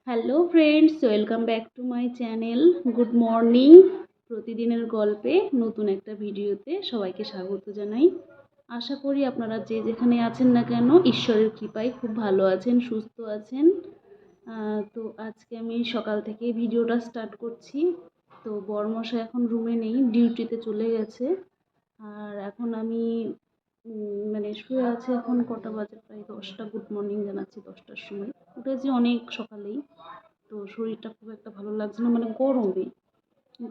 Hello friends, welcome back to my channel. Good morning. প্রতিদিনের গল্পে নতুন একটা ভিডিওতে সবাইকে স্বাগত জানাই। আশা করি আপনারা যে যেখানে আছেন না কেন ঈশ্বরের কৃপায় খুব ভালো আছেন, সুস্থ আছেন। তো আজকে আমি সকাল থেকে ভিডিওটা স্টার্ট করছি। তো বরমশাই এখন রুমে নেই, ডিউটিতে চলে গেছে। আর এখন আমি মানে শুয়ে আছি। এখন কটা বাজে? প্রায় 10টা। গুড মর্নিং জানাচ্ছি 10টার সময়। উঠেছি অনেক সকালেই। তো শরীরটা খুব একটা ভালো লাগছে না, মানে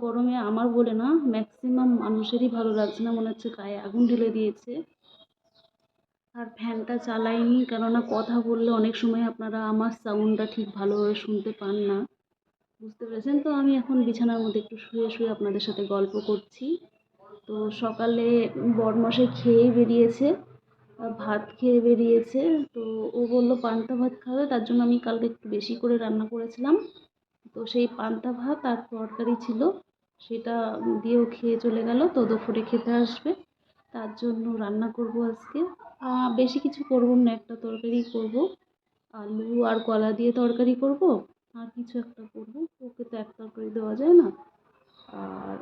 গরমে আমার বলে না, ম্যাক্সিমাম মানুষেরই ভালো লাগছে না, মনে হচ্ছে গায়ে আগুন ঢেলে দিয়েছে। আর ফ্যানটা চালাইনি, কেননা কথা বললে অনেক সময় আপনারা আমার সাউন্ডটা ঠিক ভালোভাবে শুনতে পান না, বুঝতে পেরেছেন? তো আমি এখন বিছানার মধ্যে একটু শুয়ে শুয়ে আপনাদের সাথে গল্প করছি। তো সকালে বরমশাই খেয়েই বেরিয়েছে, ভাত খেয়ে বেরিয়েছে। তো ও বললো পান্তা ভাত খাবে, তার জন্য আমি কালকে একটু বেশি করে রান্না করেছিলাম। তো সেই পান্তা ভাত আর তরকারি ছিল, সেটা দিয়েও খেয়ে চলে গেল। তো দুপুরে খেতে আসবে, তার জন্য রান্না করব আজকে। বেশি কিছু করব না, একটা তরকারি করব, আলু আর কলা দিয়ে তরকারি করব, আর কিছু একটা করব। ওকে তো এক তরকারি দেওয়া যায় না। আর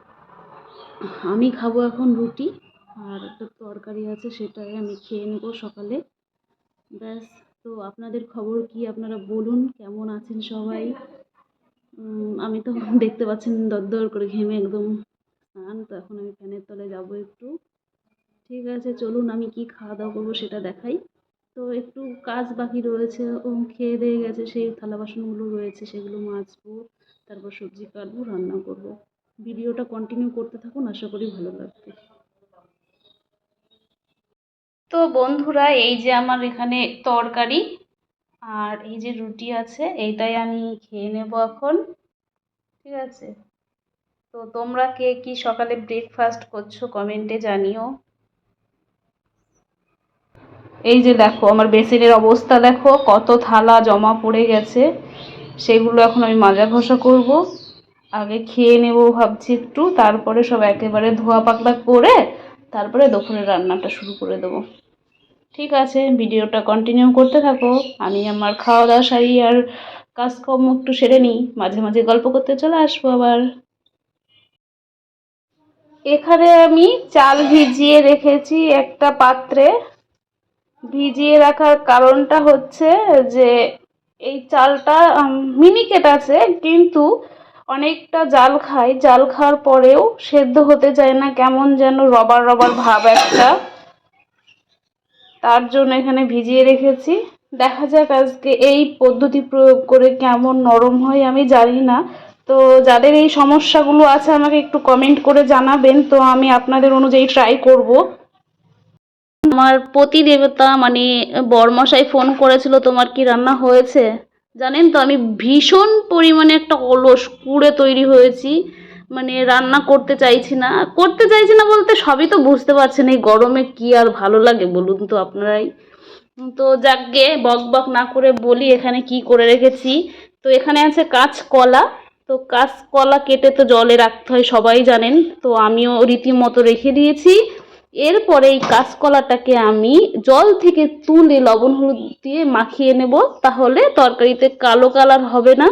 আমি খাবো এখন রুটি, আর একটা তরকারি আছে সেটাই আমি খেয়ে নেব সকালে, ব্যাস। তো আপনাদের খবর কি? আপনারা বলুন, কেমন আছেন সবাই? আমি তো দেখতে পাচ্ছেন দরদর করে ঘেমে একদম স্নান। তো এখন আমি ফ্যানের তলায় যাবো একটু। ঠিক আছে, চলুন আমি কি খাওয়া দাওয়া করবো সেটা দেখাই। তো একটু কাজ বাকি রয়েছে, ও খেয়ে দিয়ে গেছে, সেই থালা বাসনগুলো রয়েছে, সেগুলো মাজবো, তারপর সবজি কাটবো, রান্না করব। ভিডিওটা কন্টিনিউ করতে থাকুন, আশা করি ভালো লাগবে। তো বন্ধুরা, এই যে আমার এখানে তরকারি আর এই যে রুটি আছে, এইটাই আমি খেয়ে নেব এখন। ঠিক আছে। তো তোমরা কে কি সকালে ব্রেকফাস্ট করছো কমেন্টে জানিও। এই যে দেখো আমার বেসিনের অবস্থা, দেখো কত থালা জমা পড়ে গেছে, সেগুলো এখন আমি মাজা ঘষা করব। আগে খেয়ে নেব ভাবছি একটু, তারপরে সব একেবারে ধোয়া পাকলা করে তারপরে দুপুরে রান্নাটা শুরু করে দেবো। ঠিক আছে, ভিডিওটা কন্টিনিউ করতে থাকো। আমি আমার খাওয়া দাওয়া সারি আর কাজকর্ম একটু সেরে নিই, মাঝে মাঝে গল্প করতে চলে আসবো আবার। এখানে আমি চাল ভিজিয়ে রেখেছি একটা পাত্রে। ভিজিয়ে রাখার কারণটা হচ্ছে যে এই চালটা মিনিকেট আছে, কিন্তু অনেকটা জাল খায়, জাল খাওয়ার পরেও সেদ্ধ হতে চায় না, কেমন যেন রবার রবার ভাব একটা, তার জন্য এখানে ভিজিয়ে রেখেছি। দেখা যাক আজকে এই পদ্ধতি প্রয়োগ করে কেমন নরম হয়, আমি জানি না। তো যাদের এই সমস্যাগুলো আছে আমাকে একটু কমেন্ট করে জানাবেন, তো আমি আপনাদের অনুযায়ী ট্রাই করব। আমার পতি দেবতা মানে বরমশাই ফোন করেছিল, তোমার কি রান্না হয়েছে? জানেন তো আমি ভীষণ পরিমাণে একটা অলস কুড়ে তৈরি হয়েছি, মানে রান্না করতে চাইছি না বলতে সবই তো বুঝতে পারছেন, এই গরমে কি আর ভালো লাগে বলুন তো আপনারাই। তো যাকগে বক বক না করে বলি এখানে কি করে রেখেছি। তো এখানে আছে কাঁচকলা। তো কাঁচকলা কেটে তো জলে রাখতে হয়, সবাই জানেন, তো আমিও রীতিমতো রেখে দিয়েছি। এরপরে এই কাঁচকলাটাকে আমি জল থেকে তুলে লবণ হলুদ দিয়ে মাখিয়ে নেব, তাহলে তরকারিতে কালো কালার হবে না।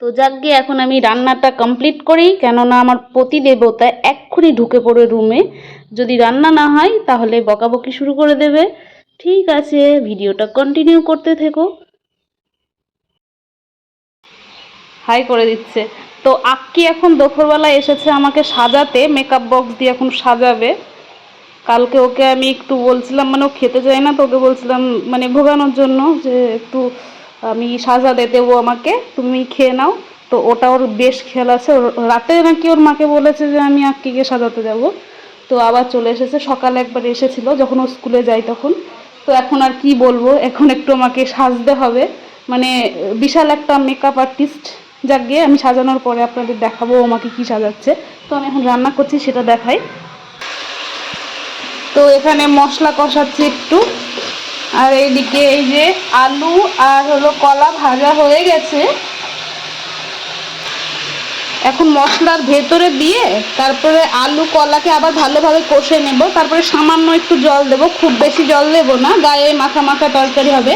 তো যাকগে এখন আমি রান্নাটা কমপ্লিট করি, কেননা আমার পতি দেবতা এক্ষুনি ঢুকে পড়ে রুমে, যদি রান্না না হয় তাহলে বকাবকি শুরু করে দেবে। ঠিক আছে, ভিডিওটা কন্টিনিউ করতে থেকো। হাই করে দিচ্ছে। তো আক্কি এখন দুপুরবেলা এসেছে আমাকে সাজাতে, মেকআপ বক্স দিয়ে এখন সাজাবে। কালকে ওকে আমি একটু বলছিলাম, মানে ও খেতে চায় না, তো ওকে বলছিলাম মানে ভোগানোর জন্য যে একটু আমি সাজাতে দেবো, আমাকে তুমি খেয়ে নাও। তো ওটা ওর বেশ খেয়াল আছে, ওর রাতে নাকি ওর মাকে বলেছে যে আমি আক্কিকে সাজাতে যাব। তো আবার চলে এসেছে, সকালে একবার এসেছিল যখন ও স্কুলে যায় তখন। তো এখন আর কি বলবো, এখন একটু আমাকে সাজতে হবে, মানে বিশাল একটা মেকআপ আর্টিস্ট। যাক গিয়ে আমি সাজানোর পরে আপনাদের দেখাবো আমাকে কি সাজাচ্ছে। তো আমি এখন রান্না করছি, সেটা দেখাই। তো এখানে মশলা কষাচ্ছি একটু, আর এইদিকে এই যে আলু আর হলো কলা ভাজা হয়ে গেছে। এখন মশলার ভেতরে দিয়ে তারপরে আলু কলাকে আবার ভালোভাবে কষে নেব, তারপরে সামান্য একটু জল দেব, খুব বেশি জল দেব না, গায়ে মাখা মাখা তরকারি হবে।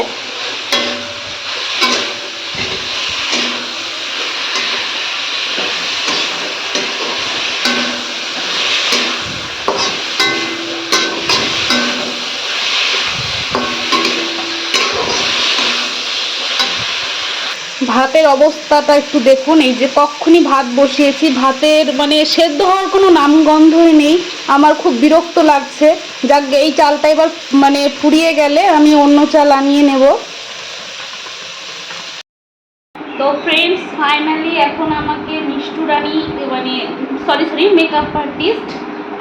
ভাতের অবস্থাটা একটু দেখুন। এই যে কক্ষুনি ভাত বসিয়েছি, ভাতের মানে সেদ্ধ হওয়ার কোনো নামগন্ধই নেই। আমার খুব বিরক্ত লাগছে। যাক, এই চালটা এবার মানে ফুরিয়ে গেলে আমি অন্য চাল আনিয়ে নেব। তো ফ্রেন্ডস, ফাইনালি এখন আমাকে মিষ্টু রানী মানে সরি মেকআপ আর্টিস্ট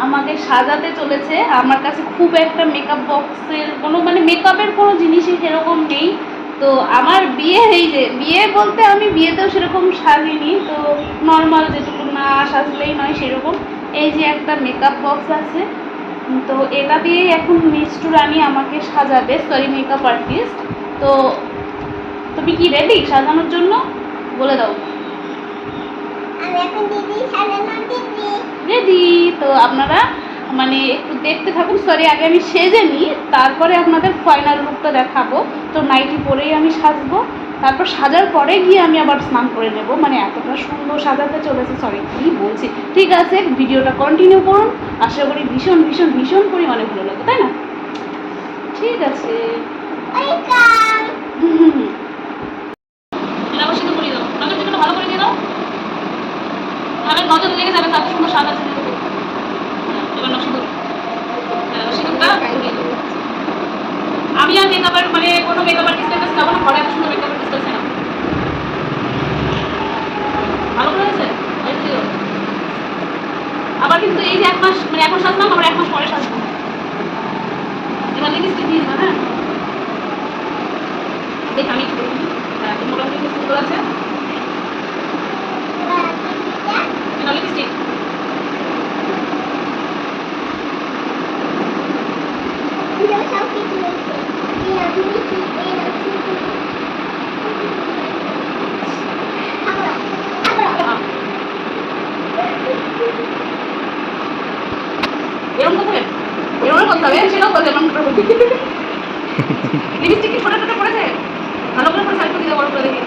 আমাকে সাজাতে চলেছে। আমার কাছে খুব একটা মেকআপ বক্সের কোনো মানে মেকআপের কোনো জিনিসই সেরকম নেই। তো আমার বিয়ে, এই যে বিয়ে বলতে আমি বিয়েতেও সেরকম সাজিনি, তো নর্মাল যেটুকু না সাজলেই নয় সেরকম। এই যে একটা মেকআপ বক্স আছে, তো এটা দিয়েই এখন মিষ্টু রানী আমাকে সাজাবে, সরি মেকআপ আর্টিস্ট। তো তুমি কি রেডি সাজানোর জন্য? বলে দাও। রেডি। তো আপনারা মানে একটু দেখতে থাকুন। সরি, আগে আমি সেজে নিই, তারপরে আপনাদের ফাইনাল লুকটা দেখাবো। তো নাইটি পরেই আমি সাজবো, তারপর সাজার পরে গিয়ে আমি আবার স্নান করে নেব। মানে এতটা সুন্দর সাজাতে চলেছে, সরি কী বলছি। ঠিক আছে, ভিডিওটা কন্টিনিউ করুন, আশা করি ভীষণ ভীষণ ভীষণ পরিমাণে ভালো লাগে, তাই না? ঠিক আছে। সিঁদুর করিয়ে দাও, নজর দিকে ভালো করে দিয়ে দাও, তাহলে নজর লেগে যাবে। তাতে সুন্দর সাদা সিঁদুর। এবার সিঁদুর, সিঁদুরটা করিয়ে দেবো। আমি আর মেকআপের মানে কোনো মেকআপ আর্টিস্টের কাছে যাবো না, ঘরে এত সুন্দর মেকআপ আর্টিস্ট আছে না। ভালো করে হয়েছে। আবার কিন্তু এই যে 1 মাস মানে এখন সাজলাম, আবার 1 মাস পরে সাজবো। এবার লিপস্টিক দিয়ে দিবা। হ্যাঁ, দেখ আমি মোটামুটি সুন্দর আছে। লিপস্টিক এরকম করতে হবে, এরকম করতে হবে, সেটাও করতে হবে। লিপস্টিক কি ছোট ছোট পড়েছে? ভালো করে সাইড করে দিতে, বড় করে দেখি।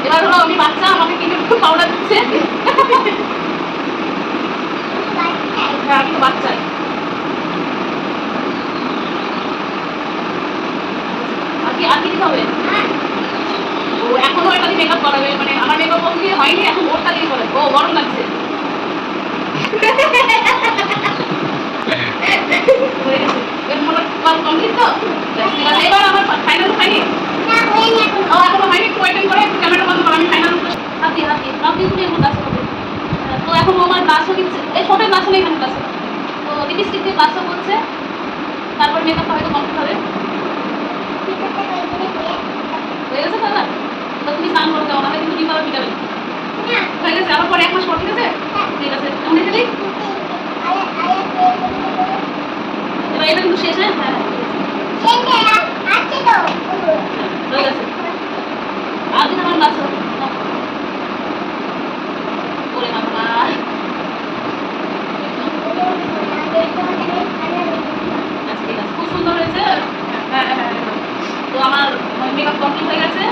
এবার হলো আমি বাচ্চা, আমাকে কিন্তু পাউডার দিচ্ছে। হ্যাঁ, আমি তো বাচ্চাই। আর কি দিতে হবে? ও এখনো এটা দিয়ে মেকআপ করাবে, মানে আমার মেকআপ বক্স দিয়ে হয়নি, এখন ওরটা দিয়ে করে। ও গরম লাগছে। কমপ্লিট তো। এবার আমার ফাইনাল হয়নি, এখনো হয়নি। একটু ওয়েটিং করে একটু ক্যামেরা বন্ধ করো, আমি ফাইনাল হাত দিয়ে তুমি এগুলো ব্লাশ করবে। তো এখন আমার ব্লাশও দিচ্ছে, এই ছোটো ব্লাশও নেই এখানে ব্লাশে। তো লিপস্টিক দিয়ে ব্লাশও করছে, তারপর মেকআপটা হয়তো কমপ্লিট হবে। হয়ে গেছে দাদা? তো তুমি স্নান করে যাও, নাহলে কিন্তু ডিম বিকালে হয়ে গেছে। আবার পরে 1 মাস পর, ঠিক আছে? ঠিক আছে, এখন দেখে দিই। এবার এটা কিন্তু শেষ। হ্যাঁ হ্যাঁ, হয়ে গেছে। আর কিন্তু আমার ব্লাশ করে মামা। খুব সুন্দর হয়েছে। হ্যাঁ হ্যাঁ, তো আমার মেকআপ কমপ্লিট হয়ে গেছে।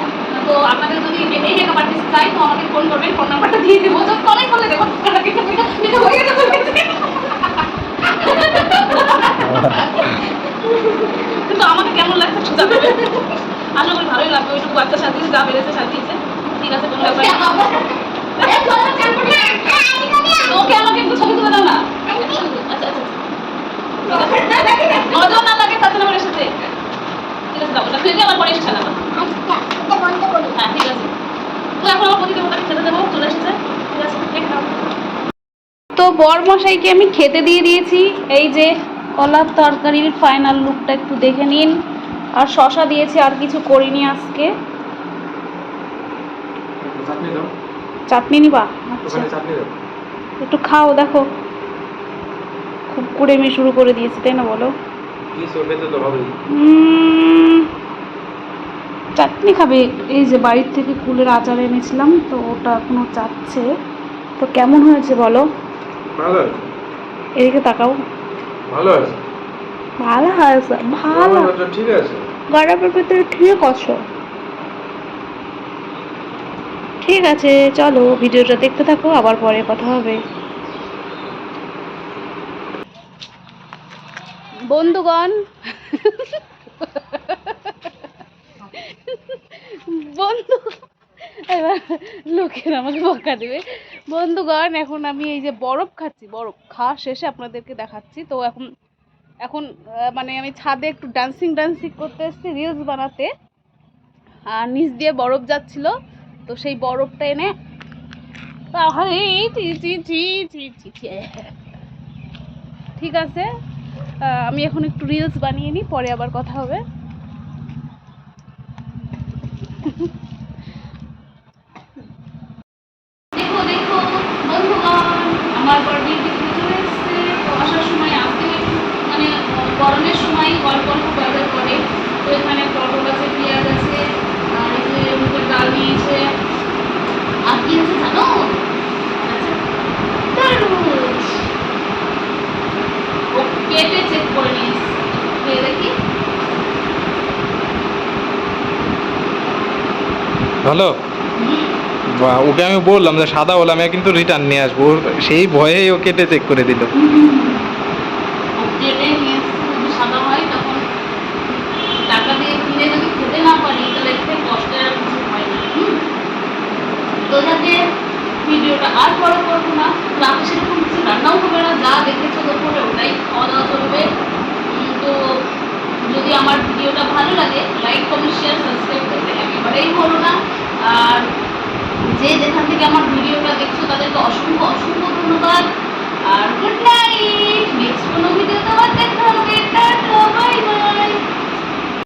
তো আপনাদের যদি এই মেকআপ আর্টিস্ট চাই, তো আমাকে ফোন করবেন, ফোন নাম্বারটা দিয়ে দেবো। জাস্ট কলেই করলে দেবো। কিন্তু আমাকে কেমন লাগছে জানাবে। আশা করি ভালোই লাগবে। ওইটুকু বাচ্চা সাজিয়েছে, যা বেড়েছে সাজিয়েছে। ঠিক আছে, কোনো ব্যাপার। ওকে আমাকে একটু ছবি তুলে দাও না। আচ্ছা আচ্ছা, নজর না লাগে তার জন্য আমার এসেছে। ঠিক আছে, দাও ওটা তুই আমার পরে এসে খেলাবো। হ্যাঁ ঠিক আছে। তো এখন আমার প্রতিদিন ওটাকে খেতে দেবো, চলে এসেছে। ঠিক আছে, দেখে দাও। তো বরমশাইকে আমি খেতে দিয়ে দিয়েছি। এই যে কলার তরকারির ফাইনাল লুকটা একটু দেখে নিন। আর শশা দিয়েছি, আর কিছু করিনি আজকে। চাটনি নিবা? আচ্ছা, একটু খাও, দেখো খুব কুড়েমি শুরু করে দিয়েছি, তাই না বলো? চাটনি খাবে? এই যে বাড়ির থেকে কুলের আচার এনেছিলাম, তো ওটা এখনো চাচ্ছে। তো কেমন হয়েছে বলো? এদিকে তাকাও। ভালো হয়েছে, ভালো হয়েছে, ভালো। ঠিক আছে, গরমের ভিতরে ঠিক আছে। ঠিক আছে, চলো ভিডিওটা দেখতে থাকো, আবার পরে কথা হবে। বন্ধুগণ, বন্ধু এবার লোকের আমাকে বকা দেবে। বন্ধুগণ এখন আমি এই যে বরফ খাচ্ছি, বরফ খাওয়া শেষে আপনাদেরকে দেখাচ্ছি। তো এখন এখন মানে আমি ছাদে একটু ডান্সিং করতে এসেছি রিলস বানাতে, আর নিচ দিয়ে বরফ যাচ্ছিল, তো সেই বরফটা এনে ঠিক আছে। আমি এখন একটু রিলস বানিয়ে নিই, পরে আবার কথা হবে। দেখো দেখো বন্ধুগণ, আমার বর ডিউটি থেকে চলে এসছে। তো আসার সময় আসতে মানে গরমের সময় অল্প অল্প ব্যবহার করে। তো এখানে পটল আছে, পেঁয়াজ আছে, আর এই যে মুগের ডাল নিয়েছে, আর কি আছে জানো, তরমুজ। ও কেটে চেক করে নিয়েছে, খেয়ে দেখি। ভালো। ওকে আমি বললাম যে সাদা হলে আমি কিন্তু রিটার্ন নিয়ে আসবো, সেই ভয়েই ও কেটে চেক করে দিল। কেটে নিয়ে যদি সাদা হয় তখন টাকা দিয়ে কিনে যদি খেতে না পারি তাহলে একটু কষ্টের আর কিছু হয় না। তো যাতে ভিডিওটা আর বড় করবো না, রাতে সেরকম কিছু রান্নাও হবে না, যা দেখেছো দুপুরে ওটাই খাওয়া দাওয়া চলবে। তো যদি আমার ভিডিওটা ভালো লাগে লাইক কমেন্ট শেয়ার সাবস্ক্রাইব করতে একেবারেই ভুলো না। আর যে যেখান থেকে আমার ভিডিওটা দেখছো তাদেরকে অসংখ্য অসংখ্য ধন্যবাদ। আর গুড নাইট, নেক্সট কোনো ভিডিওতে আবার দেখা হবে। Tata, bye bye.